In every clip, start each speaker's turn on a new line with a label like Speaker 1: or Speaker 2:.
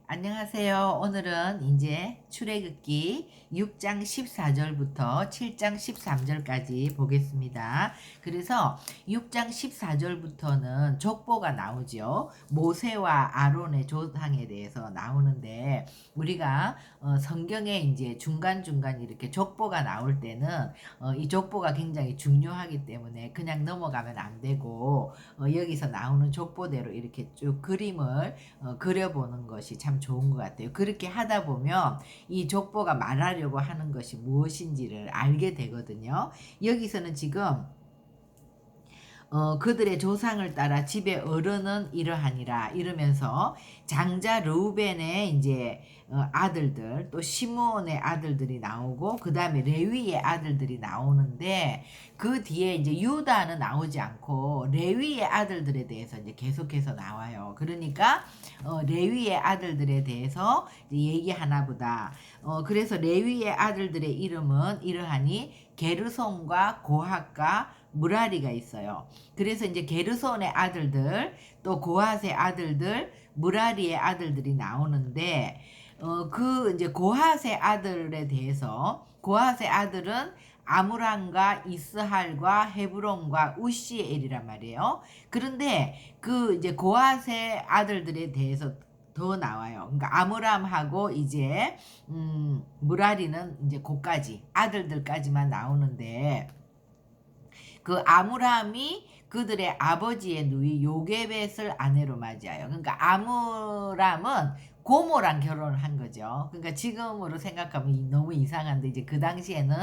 Speaker 1: 안녕하세요. 오늘은 이제 출애굽기 6장 14절부터 7장 13절까지 보겠습니다. 그래서 6장 14절부터는 족보가 나오죠. 모세와 아론의 조상에 대해서 나오는데 우리가 성경에 이제 중간중간 이렇게 족보가 나올 때는 이 족보가 굉장히 중요하기 때문에 그냥 넘어가면 안 되고 여기서 나오는 족보대로 이렇게 쭉 그림을 그려보는 것이 참 좋은 것 같아요. 그렇게 하다 보면 이 족보가 말하려고 하는 것이 무엇인지를 알게 되거든요. 여기서는 지금 그들의 조상을 따라 집의 어른은 이러하니라 이러면서 장자 르우벤의 이제 아들들 또 시므온의 아들들이 나오고 그 다음에 레위의 아들들이 나오는데 그 뒤에 이제 유다는 나오지 않고 레위의 아들들에 대해서 이제 계속해서 나와요. 그러니까 레위의 아들들에 대해서 이제 얘기하나 보다. 그래서 레위의 아들들의 이름은 이러하니 게르손과 고핫과 무라리가 있어요. 그래서 이제 게르손의 아들들 또 고핫의 아들들 무라리의 아들들이 나오는데 그 이제 고핫의 아들에 대해서 고핫의 아들은 아므람과 이스할과 헤브론과 우시엘이란 말이에요. 그런데 그 이제 고핫의 아들들에 대해서 더 나와요. 그러니까 아므람하고 이제 무라리는 이제 고까지 아들들까지만 나오는데 그 아므람이 그들의 아버지의 누이 요게벳을 아내로 맞이하여. 그러니까 아므람은 고모랑 결혼을 한 거죠. 그러니까 지금으로 생각하면 너무 이상한데 이제 그 당시에는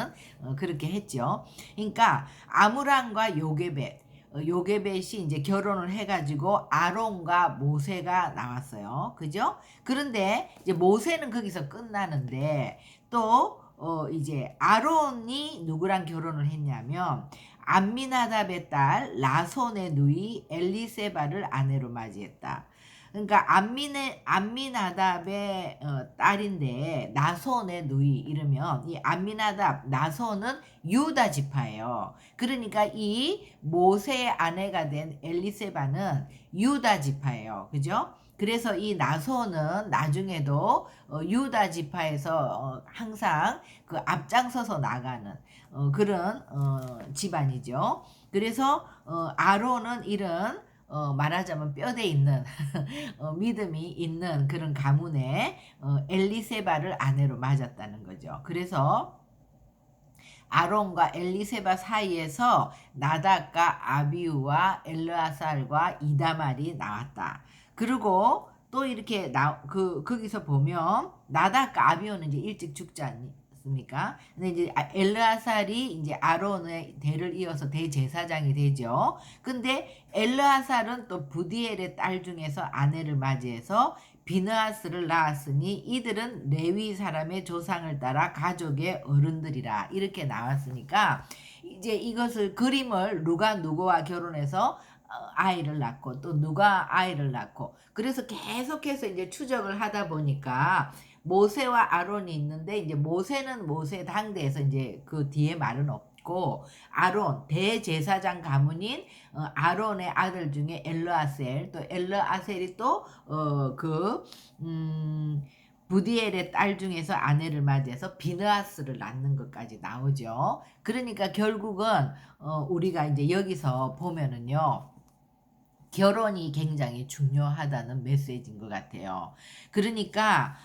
Speaker 1: 그렇게 했죠. 그러니까 아므람과 요게벳, 요게벳이 이제 결혼을 해가지고 아론과 모세가 나왔어요. 그죠? 그런데 이제 모세는 거기서 끝나는데 또 이제 아론이 누구랑 결혼을 했냐면 암미나답의 딸 라손의 누이 엘리세바를 아내로 맞이했다. 그러니까 암미나답의 딸인데 나손의 누이 이러면 이 암미나답 나손은 유다 지파예요. 그러니까 이 모세의 아내가 된 엘리세바는 유다 지파예요. 그죠? 그래서 이 나손은 나중에도 유다 지파에서 항상 그 앞장서서 나가는 그런 집안이죠. 그래서 아론은 이런 말하자면 뼈대 있는 믿음이 있는 그런 가문에 엘리세바를 아내로 맞았다는 거죠. 그래서 아론과 엘리세바 사이에서 나답과 아비우와 엘르아살과 이다말이 나왔다. 그리고 또 이렇게 거기서 보면 나답과 아비우는 이제 일찍 죽지 않습니까? 근데 이제 엘르아살이 이제 아론의 대를 이어서 대제사장이 되죠. 근데 엘르아살은 또 부디엘의 딸 중에서 아내를 맞이해서 비느하스를 낳았으니 이들은 레위 사람의 조상을 따라 가족의 어른들이라 이렇게 나왔으니까 이제 이것을 그림을 누가 누구와 결혼해서 아이를 낳고 또 누가 아이를 낳고 그래서 계속해서 이제 추적을 하다 보니까 모세와 아론이 있는데 이제 모세는 모세 당대에서 이제 그 뒤에 말은 없고 아론 대제사장 가문인 아론의 아들 중에 엘르아셀 또 엘르아셀이 또그 부디엘의 딸 중에서 아내를 맞이해서 비느하스를 낳는 것까지 나오죠. 그러니까 결국은 우리가 이제 여기서 보면은요. 결혼이 굉장히 중요하다는 메시지인 것 같아요. 그러니까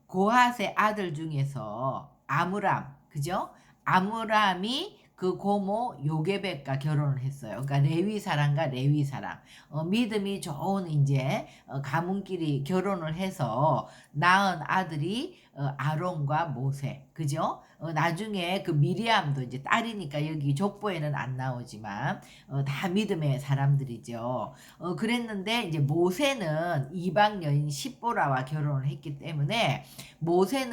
Speaker 1: 고핫의 아들 중에서 아므람, 그죠? 아므람이 그 고모 요게벳과 결혼을 했어요. 그러니까 레위 사람과 레위 사람, 믿음이 좋은 이제 가문끼리 결혼을 해서 낳은 아들이 아론과 모세, 그죠? 나중에 그 미리암도 이제 딸이니까 여기 족보에는 안 나오지만 다 믿음의 사람들이죠. 그랬는데 이제 모세는 이방 여인 십보라와 결혼을 했기 때문에 모세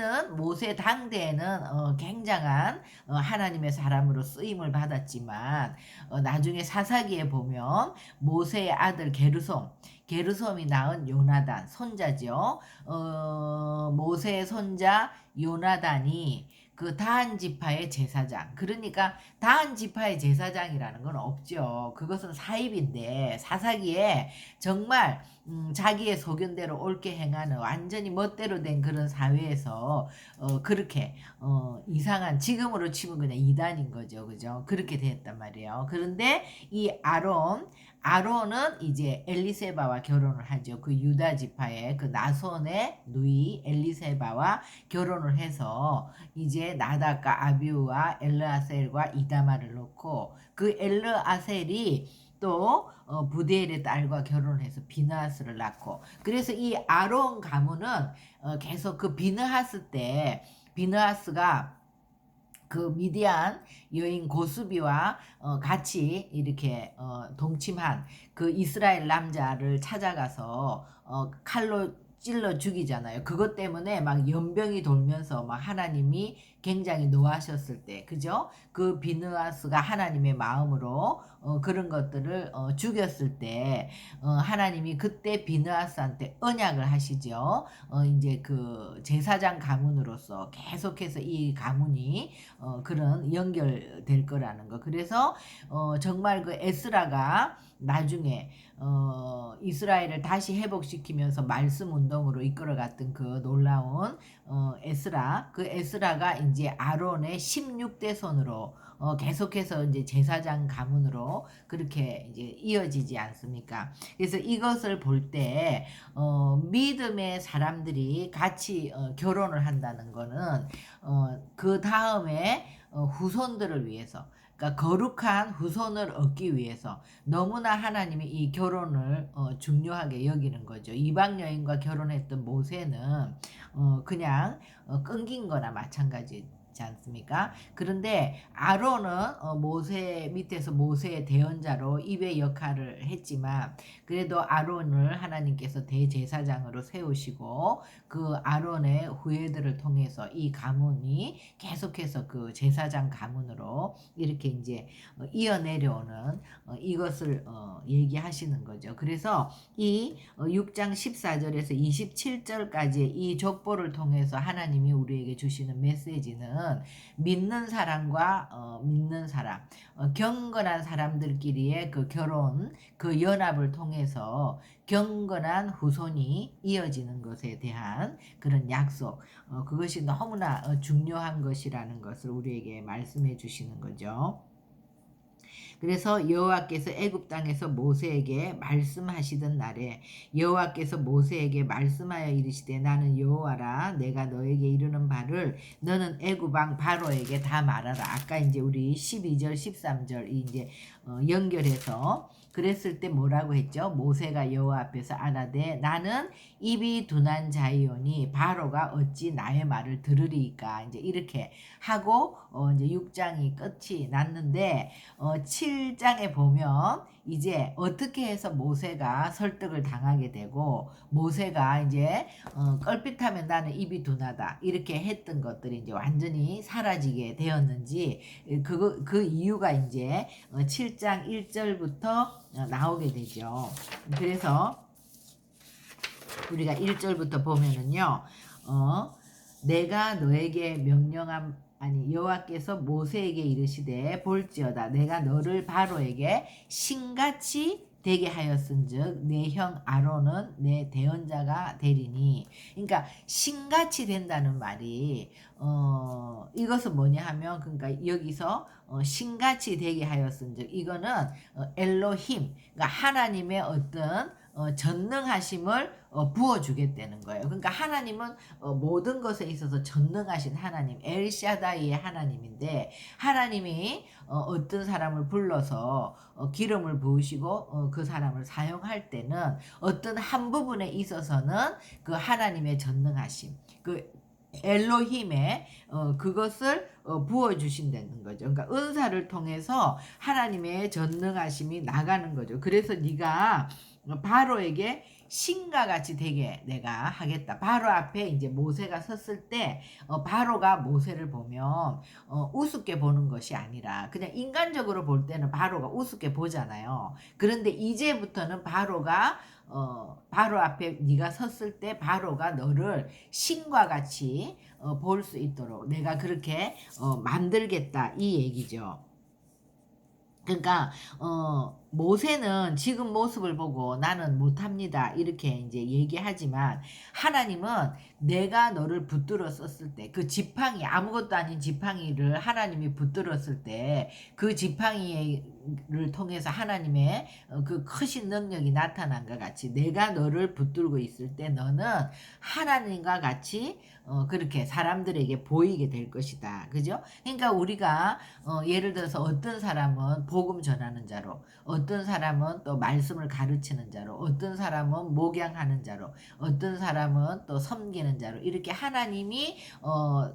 Speaker 1: 당대에는 굉장한 하나님의 사람으로 쓰임을 받았지만 나중에 사사기에 보면 모세의 아들 게르솜이 낳은 요나단 손자죠. 모세의 손자 요나단이 그 다한 지파의 제사장. 그러니까 다한 지파의 제사장이라는 건 없죠. 그것은 사입인데 사사기에 정말 자기의 소견대로 옳게 행하는 완전히 멋대로 된 그런 사회에서 그렇게 이상한 지금으로 치면 그냥 이단인 거죠. 그죠? 그렇게 됐단 말이에요. 그런데 이 아론은 이제 엘리세바와 결혼을 하죠. 그 유다 지파의 그 나손의 누이 엘리세바와 결혼을 해서 이제 나답과 아비우와 엘르아셀과 이다말을 놓고 그 엘르아셀이 또 부디엘의 딸과 결혼을 해서 비느하스를 낳고 그래서 이 아론 가문은 계속 그 비느하스가 그 미디안 여인 고수비와 같이 이렇게 동침한 그 이스라엘 남자를 찾아가서 칼로 찔러 죽이잖아요. 그것 때문에 막 연병이 돌면서 막 하나님이 굉장히 노하셨을 때, 그죠? 그 비느하스가 하나님의 마음으로 그런 것들을 죽였을 때 하나님이 그때 비느하스한테 언약을 하시죠. 이제 그 제사장 가문으로서 계속해서 이 가문이 그런 연결될 거라는 거. 그래서 정말 그 에스라가 나중에 이스라엘을 다시 회복시키면서 말씀 운동으로 이끌어갔던 그 놀라운 그 에스라가 이제 아론의 16대 손으로 계속해서 이제 제사장 가문으로 그렇게 이제 이어지지 않습니까? 그래서 이것을 볼 때 믿음의 사람들이 같이 결혼을 한다는 거는 그 다음에 후손들을 위해서 그러니까 거룩한 후손을 얻기 위해서 너무나 하나님이 이 결혼을 중요하게 여기는 거죠. 이방 여인과 결혼했던 모세는 그냥 끊긴 거나 마찬가지 지 않습니까? 그런데 아론은 모세 밑에서 모세의 대언자로 입의 역할을 했지만 그래도 아론을 하나님께서 대제사장으로 세우시고 그 아론의 후예들을 통해서 이 가문이 계속해서 그 제사장 가문으로 이렇게 이제 이어내려오는 이것을 얘기하시는 거죠. 그래서 이 6장 14절에서 27절까지의 이 족보를 통해서 하나님이 우리에게 주시는 메시지는 믿는 사람과 믿는 사람, 경건한 사람들끼리의 그 결혼, 그 연합을 통해서 경건한 후손이 이어지는 것에 대한 그런 약속, 그것이 너무나 중요한 것이라는 것을 우리에게 말씀해 주시는 거죠. 그래서 여호와께서 애굽 땅에서 모세에게 말씀하시던 날에 여호와께서 모세에게 말씀하여 이르시되 나는 여호와라 내가 너에게 이르는 바를 너는 애굽 왕 바로에게 다 말하라. 아까 이제 우리 12절 13절 이제 연결해서 그랬을 때 뭐라고 했죠? 모세가 여호와 앞에서 아라되 나는 입이 둔한 자이오니 바로가 어찌 나의 말을 들으리까 이제 이렇게 하고 이제 6장이 끝이 났는데 7장에 보면 이제 어떻게 해서 모세가 설득을 당하게 되고 모세가 이제 껄핏하면 나는 입이 둔하다 이렇게 했던 것들이 이제 완전히 사라지게 되었는지 그 이유가 이제 7장 1절부터 나오게 되죠. 그래서 우리가 1절부터 보면은요. 내가 너에게 명령한 여호와께서 모세에게 이르시되 볼지어다 내가 너를 바로에게 신같이 되게 하였은즉 내 형 아론은 내 대언자가 되리니. 그러니까 신같이 된다는 말이 이것은 뭐냐 하면 그러니까 여기서 신같이 되게 하였은즉 이거는 엘로힘 그러니까 하나님의 어떤 전능하심을 부어주겠다는 거예요. 그러니까 하나님은 모든 것에 있어서 전능하신 하나님, 엘샤다이의 하나님인데 하나님이 어떤 사람을 불러서 기름을 부으시고 그 사람을 사용할 때는 어떤 한 부분에 있어서는 그 하나님의 전능하심, 그 엘로힘의 그것을 부어주신다는 거죠. 그러니까 은사를 통해서 하나님의 전능하심이 나가는 거죠. 그래서 네가 바로에게 신과 같이 되게 내가 하겠다. 바로 앞에 이제 모세가 섰을 때 바로가 모세를 보면 우습게 보는 것이 아니라 그냥 인간적으로 볼 때는 바로가 우습게 보잖아요. 그런데 이제부터는 바로가 바로 앞에 네가 섰을 때 바로가 너를 신과 같이 볼 수 있도록 내가 그렇게 만들겠다 이 얘기죠. 그러니까 모세는 지금 모습을 보고 나는 못합니다 이렇게 이제 얘기하지만 하나님은 내가 너를 붙들어 썼을 때 그 지팡이 아무것도 아닌 지팡이를 하나님이 붙들었을 때 그 지팡이를 통해서 하나님의 그 크신 능력이 나타난 것 같이 내가 너를 붙들고 있을 때 너는 하나님과 같이 그렇게 사람들에게 보이게 될 것이다. 그죠? 그러니까 우리가 예를 들어서 어떤 사람은 복음 전하는 자로, 어떤 사람은 또 말씀을 가르치는 자로, 어떤 사람은 목양하는 자로, 어떤 사람은 또 섬기는 자로 이렇게 하나님이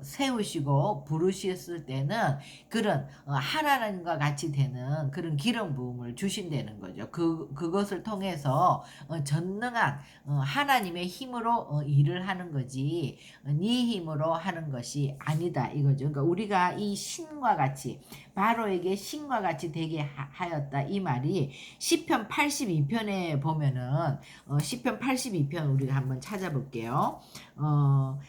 Speaker 1: 세우시고 부르셨을 때는 그런 하나님과 같이 되는 그런 기름 부음을 주신다는 거죠. 그것을 통해서 전능한 하나님의 힘으로 일을 하는 거지 네 힘으로 하는 것이 아니다 이거죠. 그러니까 우리가 이 신과 같이 바로에게 신과 같이 되게 하였다 이 말이 시편 82편에 보면은 시편 82편 우리가 한번 찾아볼게요.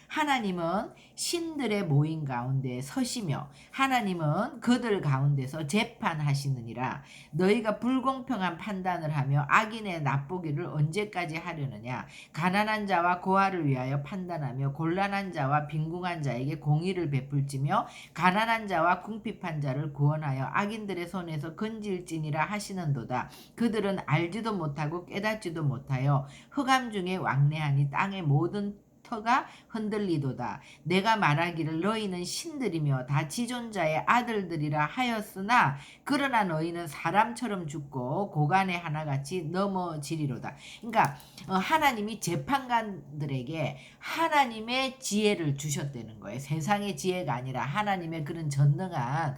Speaker 1: 하나님은 신들의 모임 가운데 서시며 하나님은 그들 가운데서 재판하시느니라. 너희가 불공평한 판단을 하며 악인의 납보기를 언제까지 하려느냐. 가난한 자와 고아를 위하여 판단하며 곤란한 자와 빈궁한 자에게 공의를 베풀지며 가난한 자와 궁핍한 자를 구원하여 악인들의 손에서 건질지니라 하시는도다. 그들은 알지도 못하고 깨닫지도 못하여 흑암 중에 왕래하니 땅의 모든 터가 흔들리도다. 내가 말하기를 너희는 신들이며 다 지존자의 아들들이라 하였으나 그러나 너희는 사람처럼 죽고 고간의 하나같이 넘어지리로다. 그러니까 하나님이 재판관들에게 하나님의 지혜를 주셨다는 거예요. 세상의 지혜가 아니라 하나님의 그런 전능한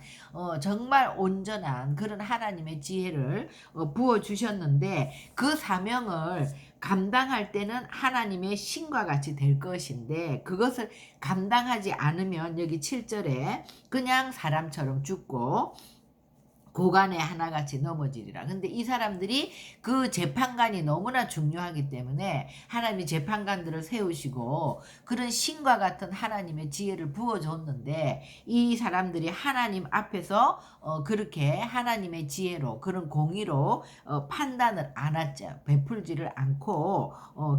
Speaker 1: 정말 온전한 그런 하나님의 지혜를 부어주셨는데 그 사명을 감당할 때는 하나님의 신과 같이 될 것인데 그것을 감당하지 않으면 여기 7절에 그냥 사람처럼 죽고 고간에 하나같이 넘어지리라. 근데 이 사람들이 그 재판관이 너무나 중요하기 때문에 하나님이 재판관들을 세우시고 그런 신과 같은 하나님의 지혜를 부어줬는데 이 사람들이 하나님 앞에서 그렇게 하나님의 지혜로 그런 공의로 판단을 안 했죠. 베풀지를 않고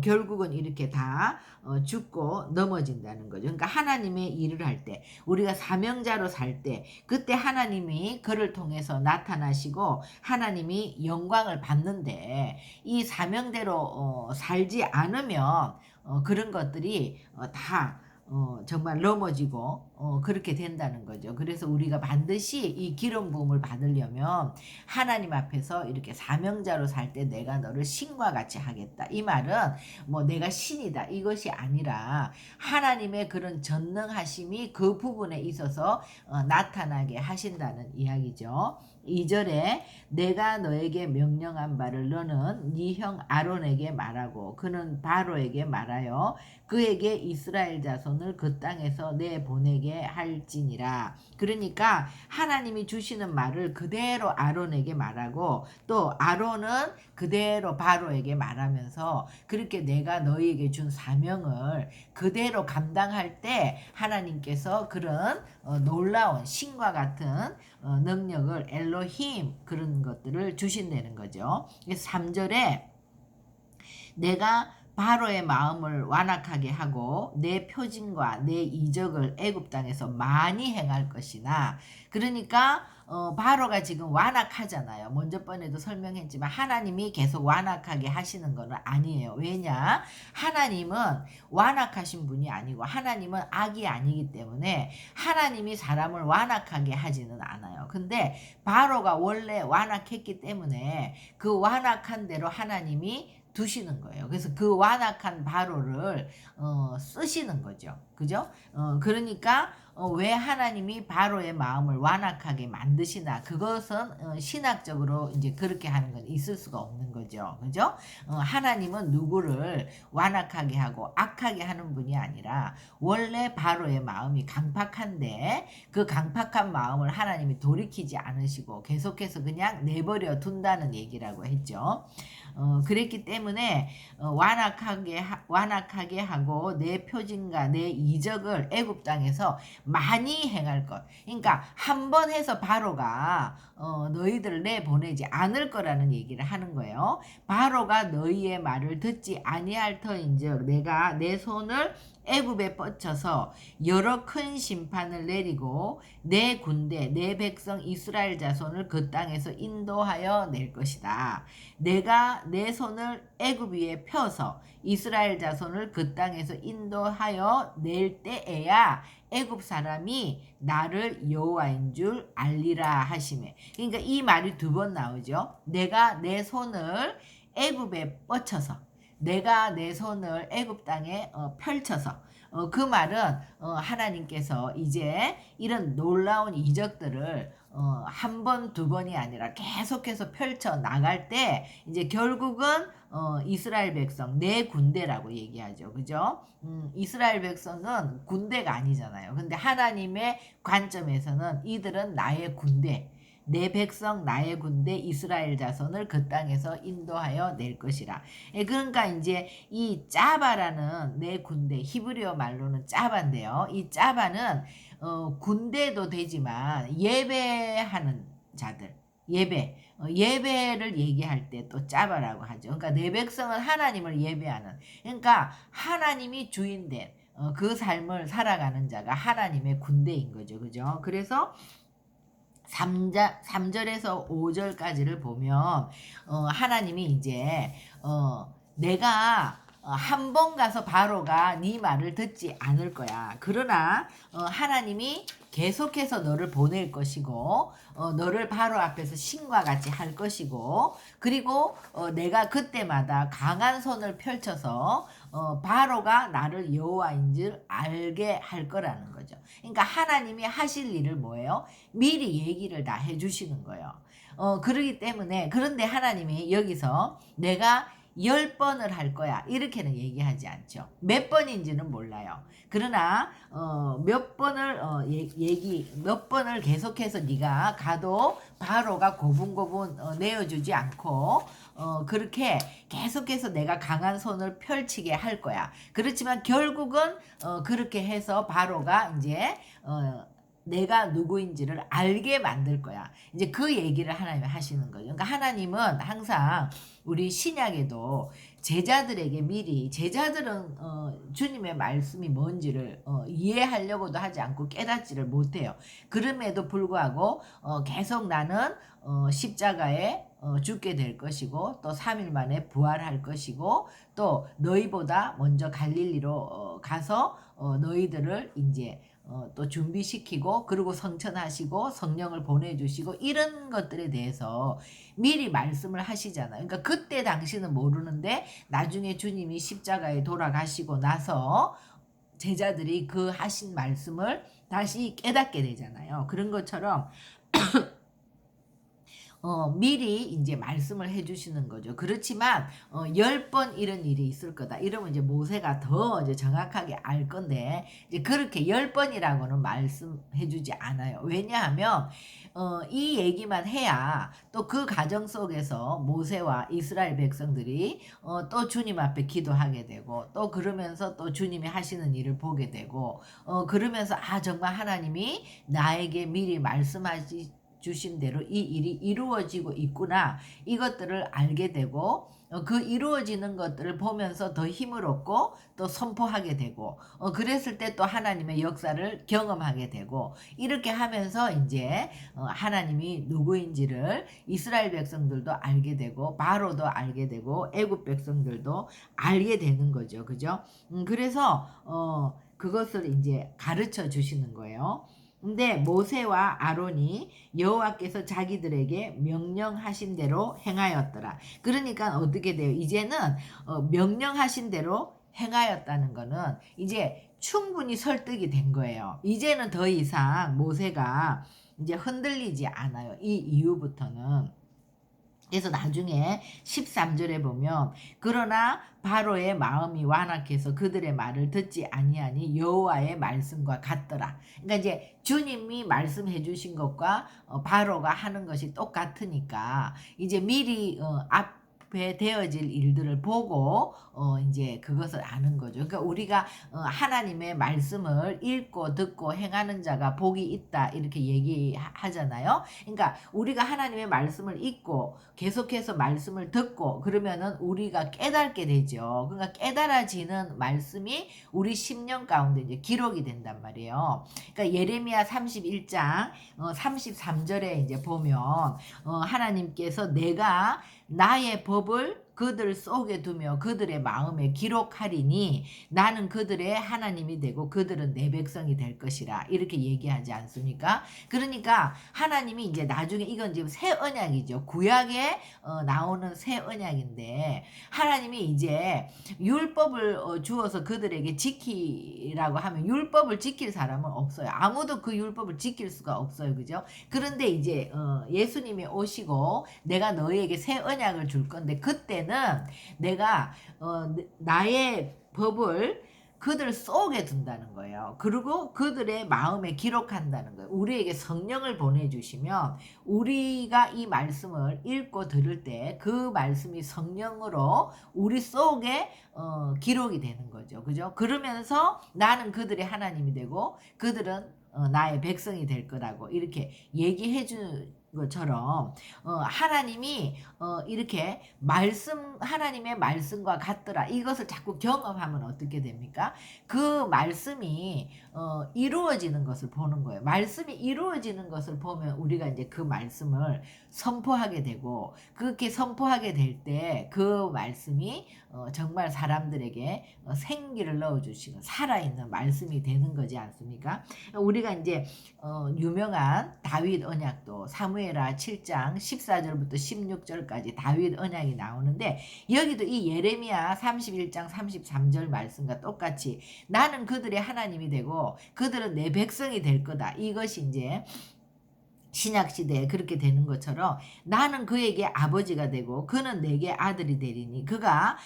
Speaker 1: 결국은 이렇게 다 죽고 넘어진다는 거죠. 그러니까 하나님의 일을 할 때 우리가 사명자로 살 때 그때 하나님이 그를 통해서 나타나시고 하나님이 영광을 받는데 이 사명대로 살지 않으면 그런 것들이 다 정말 넘어지고 그렇게 된다는 거죠. 그래서 우리가 반드시 이 기름 부음을 받으려면 하나님 앞에서 이렇게 사명자로 살 때 내가 너를 신과 같이 하겠다. 이 말은 뭐 내가 신이다 이것이 아니라 하나님의 그런 전능하심이 그 부분에 있어서 나타나게 하신다는 이야기죠. 2절에 내가 너에게 명령한 바를 너는 네 형 아론에게 말하고 그는 바로에게 말하여 그에게 이스라엘 자손을 그 땅에서 내보내게 할지니라. 그러니까 하나님이 주시는 말을 그대로 아론에게 말하고 또 아론은 그대로 바로에게 말하면서 그렇게 내가 너희에게 준 사명을 그대로 감당할 때 하나님께서 그런 놀라운 신과 같은 능력을 엘로힘 그런 것들을 주신다는 거죠. 3절에 내가 바로의 마음을 완악하게 하고 내 표징과 내 이적을 애굽 땅에서 많이 행할 것이나 그러니까 바로가 지금 완악하잖아요. 먼저 번에도 설명했지만 하나님이 계속 완악하게 하시는 건 아니에요. 왜냐? 하나님은 완악하신 분이 아니고 하나님은 악이 아니기 때문에 하나님이 사람을 완악하게 하지는 않아요. 근데 바로가 원래 완악했기 때문에 그 완악한 대로 하나님이 두시는 거예요. 그래서 그 완악한 바로를 쓰시는 거죠. 그죠? 그러니까 왜 하나님이 바로의 마음을 완악하게 만드시나 그것은 신학적으로 이제 그렇게 하는 건 있을 수가 없는 거죠. 그죠? 하나님은 누구를 완악하게 하고 악하게 하는 분이 아니라 원래 바로의 마음이 강팍한데 그 강팍한 마음을 하나님이 돌이키지 않으시고 계속해서 그냥 내버려 둔다는 얘기라고 했죠. 그랬기 때문에 완악하게 하고 내 표징과 내 이적을 애굽 땅에서 많이 행할 것. 그러니까 한 번 해서 바로가 너희들을 내보내지 않을 거라는 얘기를 하는 거예요. 바로가 너희의 말을 듣지 아니할 터인즉 내가 내 손을 애굽에 뻗쳐서 여러 큰 심판을 내리고 내 군대 내 백성 이스라엘 자손을 그 땅에서 인도하여 낼 것이다. 내가 내 손을 애굽 위에 펴서 이스라엘 자손을 그 땅에서 인도하여 낼 때에야 애굽 사람이 나를 여호와인 줄 알리라 하시매. 그러니까 이 말이 두 번 나오죠. 내가 내 손을 애굽에 뻗쳐서 내가 내 손을 애굽 땅에 펼쳐서 그 말은 하나님께서 이제 이런 놀라운 이적들을 한 번, 두 번이 아니라 계속해서 펼쳐 나갈 때 이제 결국은 이스라엘 백성 내 군대라고 얘기하죠. 그죠? 이스라엘 백성은 군대가 아니잖아요. 근데 하나님의 관점에서는 이들은 나의 군대, 내 백성 나의 군대 이스라엘 자손을 그 땅에서 인도하여 낼 것이라. 그러니까 이제 이 짜바라는 내 군대 히브리어 말로는 짜바인데요. 이 짜바는 군대도 되지만 예배하는 자들 예배를 얘기할 때 또 짜바라고 하죠. 그러니까 내 백성은 하나님을 예배하는, 그러니까 하나님이 주인된 그 삶을 살아가는 자가 하나님의 군대인 거죠. 그죠? 그래서 3절에서 5절까지를 보면 하나님이 이제 내가 한 번 가서 바로가 네 말을 듣지 않을 거야. 그러나 하나님이 계속해서 너를 보낼 것이고 너를 바로 앞에서 신과 같이 할 것이고 그리고 내가 그때마다 강한 손을 펼쳐서 바로가 나를 여호와인 줄 알게 할 거라는 거죠. 그러니까 하나님이 하실 일을 뭐예요? 미리 얘기를 다 해주시는 거예요. 그러기 때문에 그런데 하나님이 여기서 내가 10번을 할 거야 이렇게는 얘기하지 않죠. 몇 번인지는 몰라요. 그러나 몇 번을 몇 번을 계속해서 네가 가도 바로가 고분고분 내어주지 않고 그렇게 계속해서 내가 강한 손을 펼치게 할 거야. 그렇지만 결국은 그렇게 해서 바로가 이제 내가 누구인지를 알게 만들 거야. 이제 그 얘기를 하나님이 하시는 거죠. 그러니까 하나님은 항상 우리 신약에도 제자들에게 미리, 제자들은 주님의 말씀이 뭔지를 이해하려고도 하지 않고 깨닫지를 못해요. 그럼에도 불구하고 계속 나는 십자가에 죽게 될 것이고 또 3일 만에 부활할 것이고 또 너희보다 먼저 갈릴리로 가서 너희들을 이제 또 준비시키고 그리고 성천하시고 성령을 보내주시고 이런 것들에 대해서 미리 말씀을 하시잖아요. 그러니까 그때 당시는 모르는데 나중에 주님이 십자가에 돌아가시고 나서 제자들이 그 하신 말씀을 다시 깨닫게 되잖아요. 그런 것처럼 미리 이제 말씀을 해주시는 거죠. 그렇지만 10번 이런 일이 있을 거다. 이러면 이제 모세가 더 이제 정확하게 알 건데 이제 그렇게 10번이라고는 말씀해주지 않아요. 왜냐하면 이 얘기만 해야 또 그 과정 속에서 모세와 이스라엘 백성들이 또 주님 앞에 기도하게 되고 또 그러면서 또 주님이 하시는 일을 보게 되고 그러면서 정말 하나님이 나에게 미리 말씀하시 주신 대로 이 일이 이루어지고 있구나 이것들을 알게 되고 그 이루어지는 것들을 보면서 더 힘을 얻고 또 선포하게 되고 그랬을 때 또 하나님의 역사를 경험하게 되고 이렇게 하면서 이제 하나님이 누구인지를 이스라엘 백성들도 알게 되고 바로도 알게 되고 애굽 백성들도 알게 되는 거죠. 그죠? 그래서 그것을 이제 가르쳐 주시는 거예요. 근데 모세와 아론이 여호와께서 자기들에게 명령하신 대로 행하였더라. 그러니까 어떻게 돼요? 이제는 명령하신 대로 행하였다는 거는 이제 충분히 설득이 된 거예요. 이제는 더 이상 모세가 이제 흔들리지 않아요. 이 이후부터는. 그래서 나중에 13절에 보면 그러나 바로의 마음이 완악해서 그들의 말을 듣지 아니하니 여호와의 말씀과 같더라. 그러니까 이제 주님이 말씀해 주신 것과 바로가 하는 것이 똑같으니까 이제 미리 앞에 되어질 일들을 보고 이제 그것을 아는 거죠. 그러니까 우리가 하나님의 말씀을 읽고 듣고 행하는 자가 복이 있다 이렇게 얘기하잖아요. 그러니까 우리가 하나님의 말씀을 읽고 계속해서 말씀을 듣고 그러면은 우리가 깨닫게 되죠. 그러니까 깨달아지는 말씀이 우리 심령 가운데 이제 기록이 된단 말이에요. 그러니까 예레미야 31장 33절에 이제 보면 하나님께서 내가 나의 법을 그들 속에 두며 그들의 마음에 기록하리니 나는 그들의 하나님이 되고 그들은 내 백성이 될 것이라 이렇게 얘기하지 않습니까? 그러니까 하나님이 이제 나중에 이건 지금 새 언약이죠. 구약에 나오는 새 언약인데 하나님이 이제 율법을 주어서 그들에게 지키라고 하면 율법을 지킬 사람은 없어요. 아무도 그 율법을 지킬 수가 없어요. 그죠? 그런데 이제 예수님이 오시고 내가 너희에게 새 언약을 줄 건데 그때는 내가 나의 법을 그들 속에 둔다는 거예요. 그리고 그들의 마음에 기록한다는 거예요. 우리에게 성령을 보내주시면 우리가 이 말씀을 읽고 들을 때 그 말씀이 성령으로 우리 속에 기록이 되는 거죠. 그죠? 그러면서 나는 그들의 하나님이 되고 그들은 나의 백성이 될 거라고 이렇게 얘기해 준 것처럼 하나님이 이렇게 하나님의 말씀과 같더라 이것을 자꾸 경험하면 어떻게 됩니까? 그 말씀이 이루어지는 것을 보는 거예요. 말씀이 이루어지는 것을 보면 우리가 이제 그 말씀을 선포하게 되고 그렇게 선포하게 될 때 그 말씀이 정말 사람들에게 생기를 넣어주시는 살아있는 말씀이 되는 거지 않습니까? 우리가 이제 유명한 다윗 언약도 사무엘하 7장 14절부터 16절까지 다윗 언약이 나오는데 여기도 이 예레미야 31장 33절 말씀과 똑같이 나는 그들의 하나님이 되고 그들은 내 백성이 될 거다. 이것이 이제 신약시대에 그렇게 되는 것처럼 나는 그에게 아버지가 되고 그는 내게 아들이 되리니 그러니까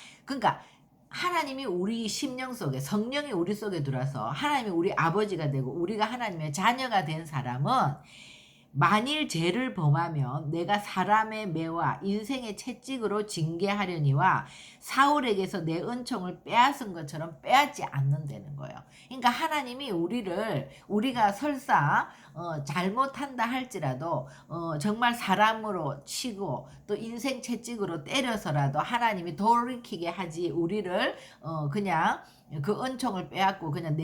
Speaker 1: 하나님이 우리 심령 속에 성령이 우리 속에 들어와서 하나님이 우리 아버지가 되고 우리가 하나님의 자녀가 된 사람은 만일 죄를 범하면 내가 사람의 매와 인생의 채찍으로 징계하려니와 사울에게서 내 은총을 빼앗은 것처럼 빼앗지 않는다는 거예요. 그러니까 하나님이 우리가 설사 잘못한다 할지라도 정말 사람으로 치고 또 인생 채찍으로 때려서라도 하나님이 돌이키게 하지 우리를 그냥 그 은총을 빼앗고 그냥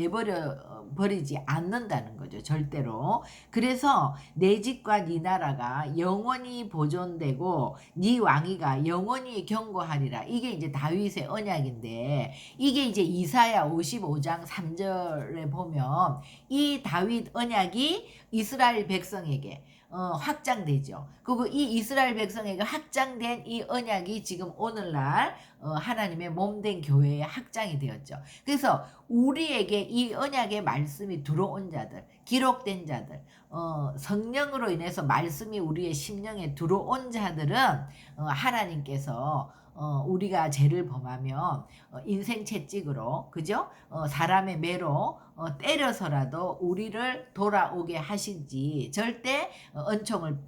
Speaker 1: 버리지 않는다는 거죠. 절대로. 그래서 내 집과 네 나라가 영원히 보존되고 네 왕위가 영원히 경고하리라. 이게 이제 다윗의 언약인데 이게 이제 이사야 55장 3절에 보면 이 다윗 언약이 이스라엘 백성에게 확장되죠. 그리고 이 이스라엘 백성에게 확장된 이 언약이 지금 오늘날 하나님의 몸된 교회에 확장이 되었죠. 그래서 우리에게 이 언약의 말씀이 들어온 자들, 기록된 자들, 성령으로 인해서 말씀이 우리의 심령에 들어온 자들은 하나님께서 우리가 죄를 범하면 인생 채찍으로 그죠? 사람의 매로 때려서라도 우리를 돌아오게 하시지 절대 은총을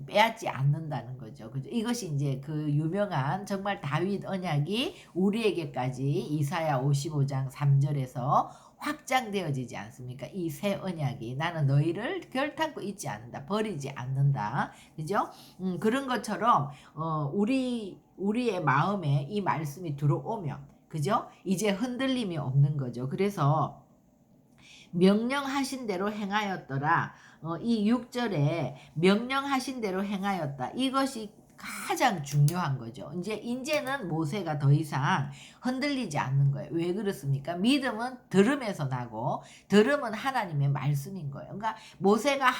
Speaker 1: 빼앗지 않는다는 거죠. 그죠? 이것이 이제 그 유명한 정말 다윗 언약이 우리에게까지 이사야 55장 3절에서 확장되어지지 않습니까? 이 새 언약이 나는 너희를 결탄코 잊지 않는다. 버리지 않는다. 그죠? 그런 것처럼 우리의 마음에 이 말씀이 들어오면 그죠? 이제 흔들림이 없는 거죠. 그래서 명령하신 대로 행하였더라. 이 6절에 명령하신 대로 행하였다. 이것이 가장 중요한 거죠. 이제는 모세가 더 이상 흔들리지 않는 거예요. 왜 그렇습니까? 믿음은 들음에서 나고 들음은 하나님의 말씀인 거예요. 그러니까 모세가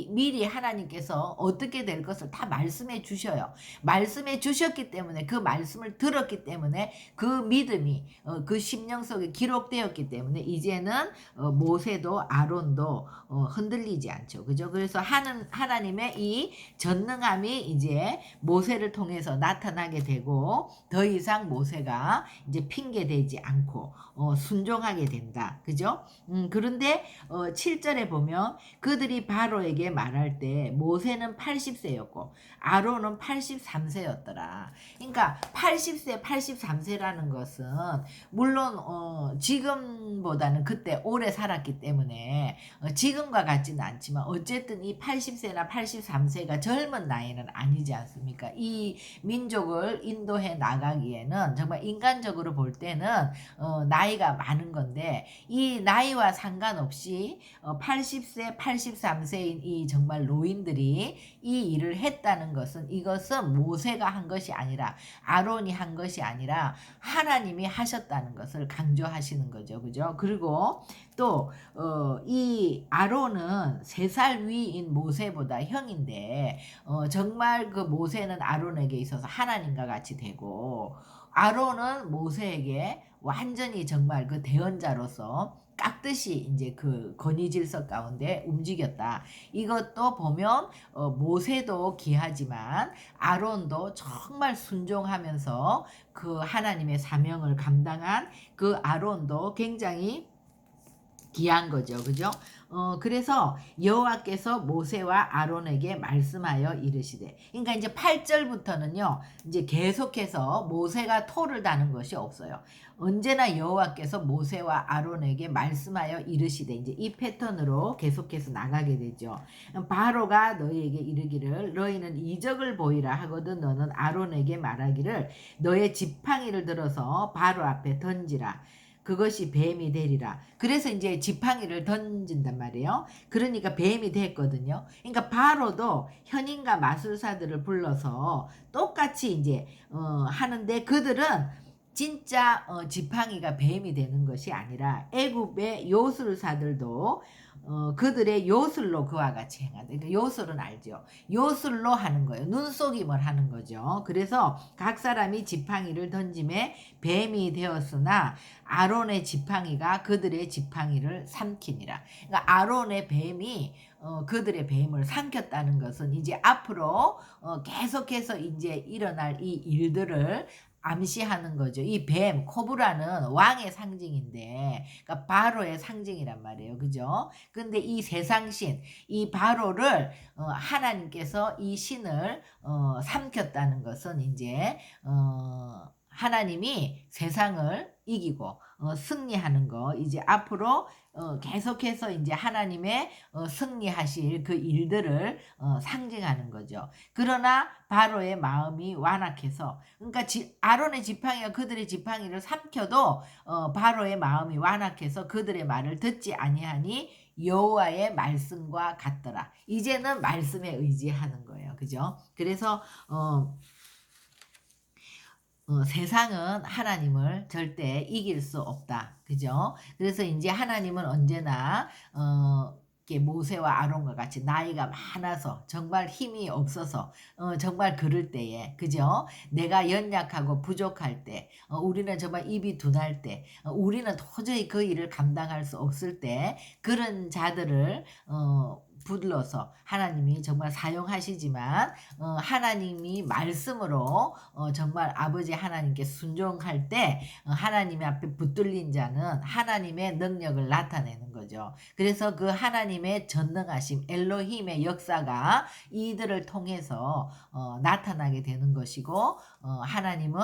Speaker 1: 미리 하나님께서 어떻게 될 것을 다 말씀해 주셔요. 말씀해 주셨기 때문에 그 말씀을 들었기 때문에 그 믿음이 그 심령 속에 기록되었기 때문에 이제는 모세도 아론도 흔들리지 않죠. 그죠? 그래서 하나님의 이 전능함이 이제 모세를 통해서 나타나게 되고 더 이상 모세가 모세가 이제 핑계 대지 않고 순종하게 된다. 그죠? 그런데 7절에 보면 그들이 바로에게 말할 때 모세는 80세였고 아론은 83세였더라. 그러니까 80세, 83세라는 것은 물론 지금보다는 그때 오래 살았기 때문에 지금과 같지는 않지만 어쨌든 이 80세나 83세가 젊은 나이는 아니지 않습니까? 이 민족을 인도해 나가기에는 정말 인간적으로 볼 때는 나이가 많은 건데 이 나이와 상관없이 80세, 83세인 이 정말 노인들이 이 일을 했다는 것은 이것은 모세가 한 것이 아니라 아론이 한 것이 아니라 하나님이 하셨다는 것을 강조하시는 거죠. 그죠? 그리고 또 이 아론은 3살 위인 모세보다 형인데 정말 그 모세는 아론에게 있어서 하나님과 같이 되고 아론은 모세에게 완전히 정말 그 대언자로서 깍듯이 이제 그 건의 질서 가운데 움직였다. 이것도 보면 모세도 귀하지만 아론도 정말 순종하면서 그 하나님의 사명을 감당한 그 아론도 굉장히 귀한 거죠. 그죠? 그래서 여호와께서 모세와 아론에게 말씀하여 이르시되. 그러니까 이제 8절부터는요. 이제 계속해서 모세가 토를 다는 것이 없어요. 언제나 여호와께서 모세와 아론에게 말씀하여 이르시되 이제 이 패턴으로 계속해서 나가게 되죠. 바로가 너희에게 이르기를 너희는 이적을 보이라 하거든 너는 아론에게 말하기를 너의 지팡이를 들어서 바로 앞에 던지라. 그것이 뱀이 되리라. 그래서 이제 지팡이를 던진단 말이에요. 그러니까 뱀이 됐거든요. 그러니까 바로도 현인과 마술사들을 불러서 똑같이 이제 하는데 그들은 진짜 지팡이가 뱀이 되는 것이 아니라 애굽의 요술사들도 그들의 요술로 그와 같이 행하다. 그러니까 요술은 알죠. 요술로 하는 거예요. 눈속임을 하는 거죠. 그래서 각 사람이 지팡이를 던짐에 뱀이 되었으나 아론의 지팡이가 그들의 지팡이를 삼키니라. 그러니까 아론의 뱀이 그들의 뱀을 삼켰다는 것은 이제 앞으로 계속해서 이제 일어날 이 일들을 암시하는 거죠. 이 뱀, 코브라는 왕의 상징인데, 그러니까 바로의 상징이란 말이에요. 그죠? 근데 이 세상신, 이 바로를 하나님께서 이 신을 삼켰다는 것은 이제 하나님이 세상을 이기고 승리하는 거 이제 앞으로 계속해서 이제 하나님의 승리하실 그 일들을 상징하는 거죠. 그러나 바로의 마음이 완악해서 그러니까 아론의 지팡이가 그들의 지팡이를 삼켜도 바로의 마음이 완악해서 그들의 말을 듣지 아니하니 여호와의 말씀과 같더라. 이제는 말씀에 의지하는 거예요. 그죠? 그래서 세상은 하나님을 절대 이길 수 없다. 그죠? 그래서 이제 하나님은 언제나 모세와 아론과 같이 나이가 많아서 정말 힘이 없어서 정말 그럴 때에 그죠? 내가 연약하고 부족할 때 우리는 정말 입이 둔할 때 우리는 도저히 그 일을 감당할 수 없을 때 그런 자들을 불러서 하나님이 정말 사용하시지만 하나님이 말씀으로 정말 아버지 하나님께 순종할 때 하나님 앞에 붙들린 자는 하나님의 능력을 나타내는 거죠. 그래서 그 하나님의 전능하심 엘로힘의 역사가 이들을 통해서 나타나게 되는 것이고 하나님은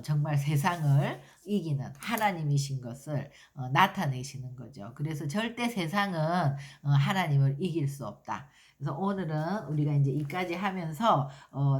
Speaker 1: 정말 세상을 이기는 하나님이신 것을 나타내시는 거죠. 그래서 절대 세상은 하나님을 이길 수 없다. 그래서 오늘은 우리가 이제 이까지 하면서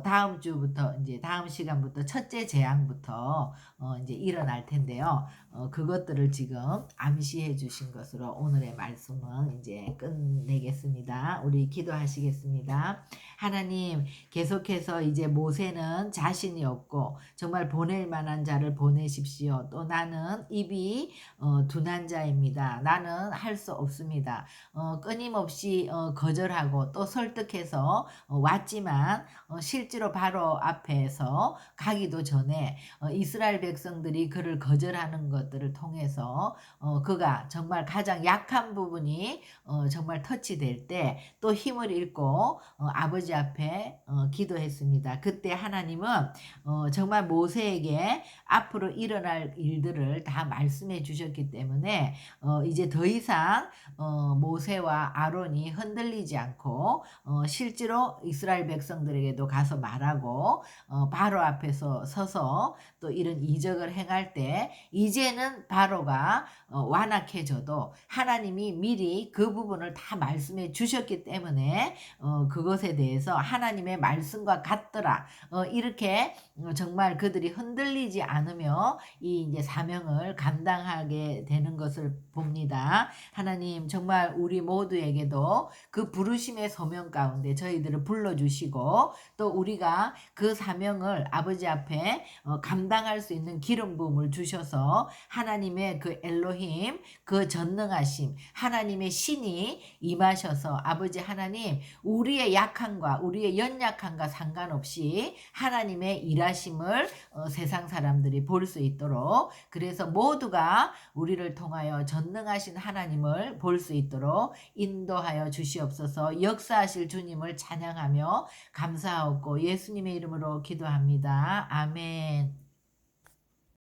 Speaker 1: 다음 주부터 이제 다음 시간부터 첫째 재앙부터 이제 일어날 텐데요. 그것들을 지금 암시해 주신 것으로 오늘의 말씀은 이제 끝내겠습니다. 우리 기도하시겠습니다. 하나님 계속해서 이제 모세는 자신이 없고 정말 보낼 만한 자를 보내십시오. 또 나는 입이 둔한 자입니다. 나는 할 수 없습니다. 끊임없이 거절하고 또 설득해서 왔지만 실제로 바로 앞에서 가기도 전에 이스라엘 백성들이 그를 거절하는 것들을 통해서 그가 정말 가장 약한 부분이 정말 터치될 때 또 힘을 잃고 아버지 앞에 기도했습니다. 그때 하나님은 정말 모세에게 앞으로 일어날 일들을 다 말씀해 주셨기 때문에 이제 더 이상 모세와 아론이 흔들리지 않고 실제로 이스라엘 백성들에게도 가서 말하고 바로 앞에서 서서 또 이런 이적을 행할 때 이제는 바로가 완악해져도 하나님이 미리 그 부분을 다 말씀해 주셨기 때문에 그것에 대해서 하나님의 말씀과 같더라. 이렇게 정말 그들이 흔들리지 않으며 이 이제 사명을 감당하게 되는 것을 봅니다. 하나님 정말 우리 모두에게도 그 부르심의 소명 가운데 저희들을 불러주시고 또 우리가 그 사명을 아버지 앞에 감당할 수 있는 기름 부음을 주셔서 하나님의 그 엘로힘 그 전능하심 하나님의 신이 임하셔서 아버지 하나님 우리의 약함과 우리의 연약함과 상관없이 하나님의 일하심을 세상 사람들이 볼 수 있도록 그래서 모두가 우리를 통하여 전능하신 하나님을 볼 수 있도록 인도하여 주시옵소서. 역사하실 주님을 찬양하며 감사하고 예수님의 이름으로 기도합니다. 아멘.